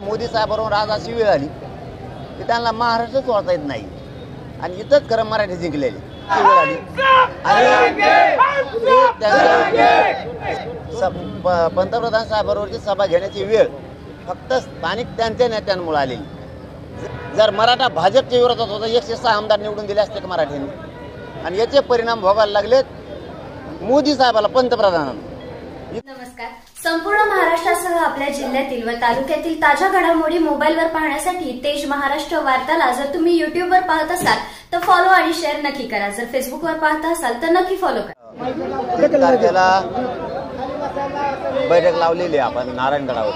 मोदी साहेबांवर आज अशी वेळ आली की त्यांना महाराष्ट्र सोडता येत नाही आणि इथंच खरं मराठी जिंकलेली वेळ आली आणि पंतप्रधान साहेबांवरची सभा घेण्याची वेळ फक्त स्थानिक त्यांच्या नेत्यांमुळे आलेली। जर मराठा भाजपच्या विरोधात होता 106 आमदार निवडून दिले असते का मराठ्यांनी, आणि याचे परिणाम भोगायला लागलेत मोदी साहेबाला, पंतप्रधानांना। नमस्कार। संपूर्ण महाराष्ट्रासह आपल्या जिल्ह्यातील व तालुक्यातील ताज्या घडामोडी मोबाईलवर पाहण्यासाठी तेज महाराष्ट्र वार्ताला जर तुम्ही युट्यूबवर पाहत असाल तर फॉलो आणि शेअर नक्की करा। जर फेसबुकवर पाहत असाल तर नक्की फॉलो करा। तारखेला बैठक लावलेली आपण नारायणगडावर,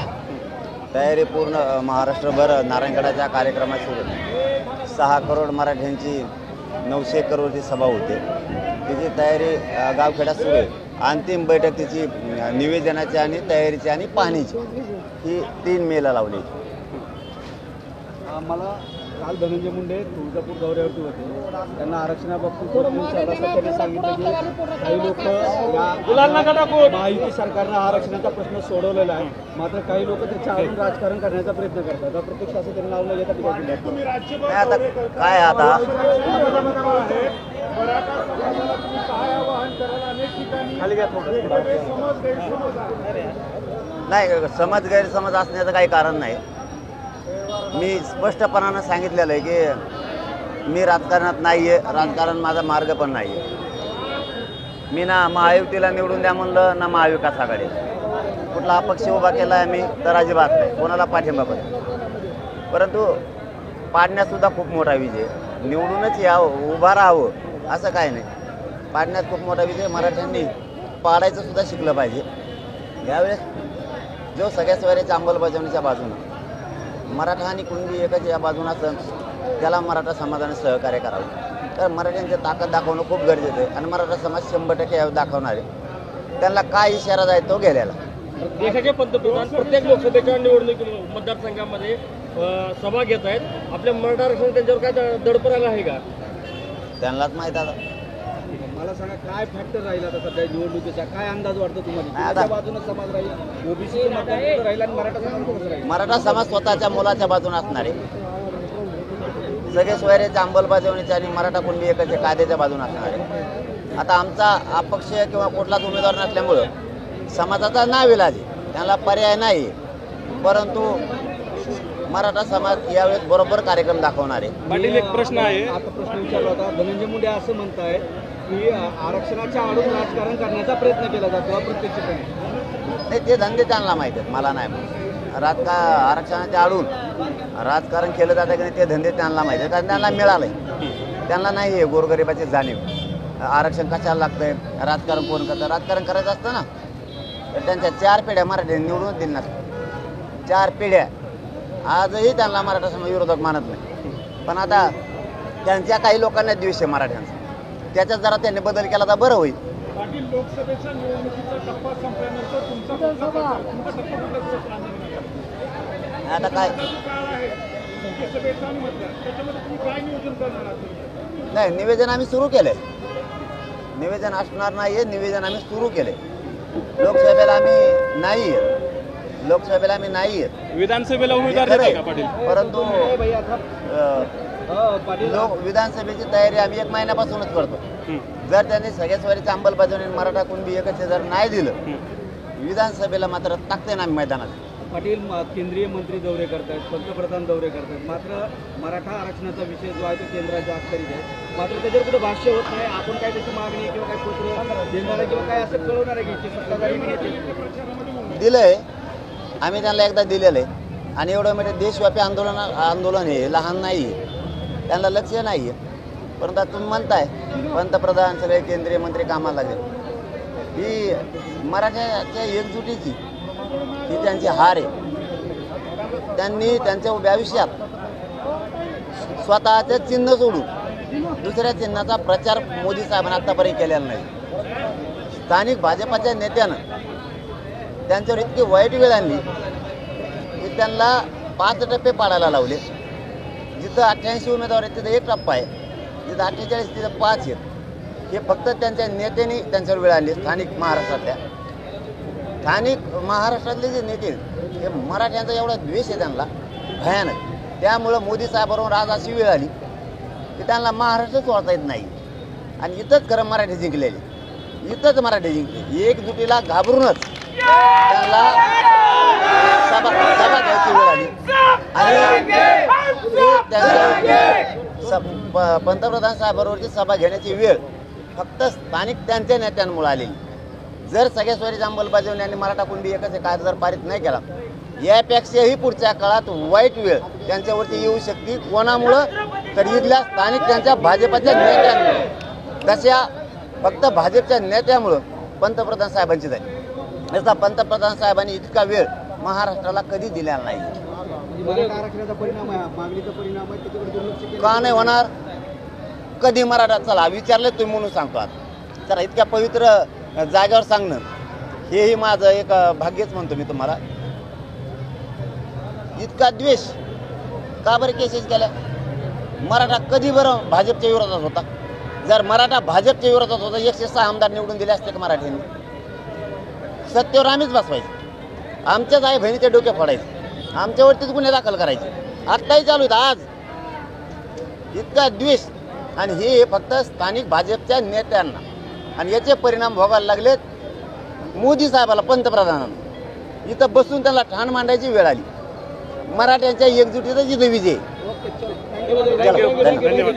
तयारी पूर्ण महाराष्ट्रभर नारायणगडाच्या कार्यक्रमाची 6 करोड मराठ्यांची 900 करोडची सभा होते, तिची तयारी गावखेड्यात सुरू आहे। अंतिम बैठक तिची निवेदनाची आणि तयारीची आणि पाहणीची ही 3 मेला लावली। मला काल धनंजय मुंडे तुळजापूर दौऱ्यावरती होते, त्यांना आरक्षणाबाबतीत त्यांनी सांगितलं की काही लोक महायुती सरकारनं आरक्षणाचा प्रश्न सोडवलेला आहे, मात्र काही लोक त्याच्या आडून राजकारण करण्याचा प्रयत्न करतात। प्रत्यक्ष असं त्यांनी नाव न घेता आता काय आता नाही, समज गैरसमज असण्याचं काही कारण नाही। मी स्पष्टपणानं सांगितलेलं आहे की मी राजकारणात नाही आहे, राजकारण माझा मार्ग पण नाही आहे। मी ना महायुतीला निवडून द्या म्हणलं ना महाविकास आघाडी, कुठला अपक्ष उभा केला आहे मी तर अजिबात नाही, कोणाला पाठिंबा पण। परंतु पाडण्यातसुद्धा खूप मोठा विजय, निवडूनच यावं उभा राहावं असं काय नाही, पाडण्यात खूप मोठा विजय। मराठ्यांनी पाडायचं सुद्धा शिकलं पाहिजे। यावेळेस जो सगळ्या सोयऱ्याच्या अंमलबजावणीच्या बाजूनं मराठा आणि कुणबी एकच या बाजून असेल त्याला मराठा समाजाने सहकार्य करावं। तर मराठ्यांची ताकद दाखवणं खूप गरजेचं आहे आणि मराठा समाज 100% यावेळी दाखवणार आहे। त्यांना काय इशारा जाय तो गेलेला। देशाचे पंतप्रधान प्रत्येक लोकसभेच्या निवडणूक मतदारसंघामध्ये सभा घेत आहेत, आपल्या मराठा आरक्षण त्यांच्यावर काय दडपण आहे का त्यांनाच माहीत। आता मला सांगा काय फॅक्टर राहील आता सध्या निवडणुकीचा, काय अंदाज वाटतो तुम्हाला? त्या बाजूने समाज राहील, ओबीसी राहील आणि मराठा समाज राहील? मराठा समाज स्वतःच्या मुलाच्या बाजूने असणार आहे, सगळे सोयऱ्याच्या अंमलबजावणीच्या आणि मराठा कुणबी एकाच्या कायद्याच्या बाजूने असणार आहे। आता आमचा अपक्ष किंवा कुठलाच उमेदवार नसल्यामुळं समाजाचा नाविलाज आहे, त्यांना पर्याय नाही। परंतु मराठा समाज यावेळेस बरोबर कार्यक्रम दाखवणार आहे। पाटील, एक प्रश्न आहे, आता प्रश्न विचारला होता, धनंजय मुंडे असं म्हणताय की आरक्षणाच्या आडून राजकारण करण्याचा प्रयत्न केला जातो प्रत्यक्षपणे। नाही, ते धंदे त्यांना माहीत आहेत, मला नाही माहीत। आरक्षणाच्या आडून राजकारण केलं जातं की नाही ते धंदे त्यांना माहीत आहेत, कारण त्यांना मिळालंय। त्यांना नाही आहे गोरगरिबाची जाणीव, आरक्षण कशाला लागतंय, राजकारण कोण करतं। राजकारण करायचं असतं ना तर त्यांच्या 4 पिढ्या मराठ्यांनी निवडून दिल्या नसतात, 4 पिढ्या। आजही त्यांना मराठा समाज विरोधक मानत नाही, पण आता त्यांच्या काही लोकांना द्वेष आहे मराठ्यांचा, त्याच्यात जरा त्यांनी बदल केला तर बरं होईल। लोकसभेच्या निवडणुकीचा टप्पा संपल्यानंतर आता काय नाही, निवेदन आम्ही सुरू केलंय, निवेदन असणार नाहीये, निवेदन आम्ही सुरू केलंय। लोकसभेला आम्ही नाही आहेत, लोकसभेला आम्ही नाही आहेत, विधानसभेला उमेदवार का पाटील? परंतु विधानसभेची तयारी आम्ही 1 महिन्यापासूनच करतो। जर त्यांनी सगळ्या सोयरीची अंमलबजावणी मराठा कुणबी एकच जर नाही दिलं, विधानसभेला मात्र टाकते ना आम्ही मैदानात। पाटील, केंद्रीय मंत्री दौरे करतात, पंतप्रधान दौरे करतात, मात्र मराठा आरक्षणाचा विषय जो आहे तो केंद्राच्या अखत्यारीत आहे, मात्र त्याच्यावर कुठं भाष्य होत नाही। आपण काय त्याची मागणी किंवा काय पत्र देणार आहे किंवा काय असं कळवणार आहे की सत्ताधारी दिलंय, आम्ही त्यांना एकदा दिलेलं आहे। आणि एवढं म्हणजे देशव्यापी आंदोलन हे लहान नाही आहे, त्यांना लक्ष नाही आहे। परंतु तुम्ही म्हणताय पंतप्रधान सगळे केंद्रीय मंत्री कामाला लागले, ही मराठ्याच्या एकजुटीची ही त्यांची हार आहे। त्यांनी त्यांच्या उभ्या आयुष्यात स्वतःचे चिन्ह सोडून दुसऱ्या चिन्हाचा प्रचार मोदी साहेबांनी आतापर्यंत केलेला नाही। स्थानिक भाजपाच्या नेत्यानं त्यांच्यावर इतकी वाईट वेळ आणली की त्यांना 5 टप्पे पाडायला लावले। जिथं 88 उमेदवार आहेत तिथं 1 टप्पा आहे, जिथं 48 तिथं 5 आहेत। हे फक्त त्यांच्या नेत्यांनी त्यांच्यावर वेळ आणली। स्थानिक महाराष्ट्रातले जे नेते हे मराठ्यांचा एवढा द्वेष आहे त्यांना भयानक. त्यामुळं मोदी साहेबांवर आज अशी वेळ आली की त्यांना महाराष्ट्रच ओळखता येत नाही. आणि इथंच खरं मराठी जिंकलेले, इथंच मराठी जिंकले. एकजुटीला घाबरूनच त्यांना सभा घ्यायची वेळ आली. आणि त्यांच्या पंतप्रधान साहेबांवरची सभा घेण्याची वेळ फक्त स्थानिक त्यांच्या नेत्यांमुळे आलेली. जर सगळ्या स्वराज्य अंमलबजावणी आणि मराठा कुणबी एकच कायदा जर पारित नाही केला, यापेक्षाही पुढच्या काळात वाईट वेळ त्यांच्यावरती येऊ शकते. कोणामुळं तर इथल्या स्थानिक त्यांच्या भाजपच्या नेत्यांमुळे. तशा फक्त भाजपच्या नेत्यामुळं पंतप्रधान साहेबांची झाली. याचा पंतप्रधान साहेबांनी इतका वेळ महाराष्ट्राला कधी दिलेला नाही. मराठा आरक्षणाचा परिणाम आहे, मागणीचा परिणाम आहे, त्याच्याकडे दुर्लक्ष केलं का नाही होणार? कधी मराठा चला विचारलं तुम्ही म्हणून सांगतो. आता चला इतक्या पवित्र जागेवर सांगणं हेही माझं एक भाग्यच म्हणतो मी तुम्हाला. इतका द्वेष का बरं केसेस केल्या? मराठा कधी बरं भाजपच्या विरोधात होता? जर मराठा भाजपच्या विरोधात होता 106 आमदार निवडून दिले असते का मराठ्यांनी? सत्तेवर आम्हीच बसवायचे, आमच्याच आई बहिणीचे डोके फोडायचे, आमच्यावरतीच गुन्हे दाखल करायचे. आत्ताही चालू आहेत. आज इतका द्वेष आणि हे फक्त स्थानिक भाजपच्या नेत्यांना. आणि याचे परिणाम भोगायला लागलेत मोदी साहेबाला, पंतप्रधानांना. इथं बसून त्यांना ठाण मांडायची वेळ आली. मराठ्यांच्या एकजुटीचा जिथे विजय. धन्यवाद.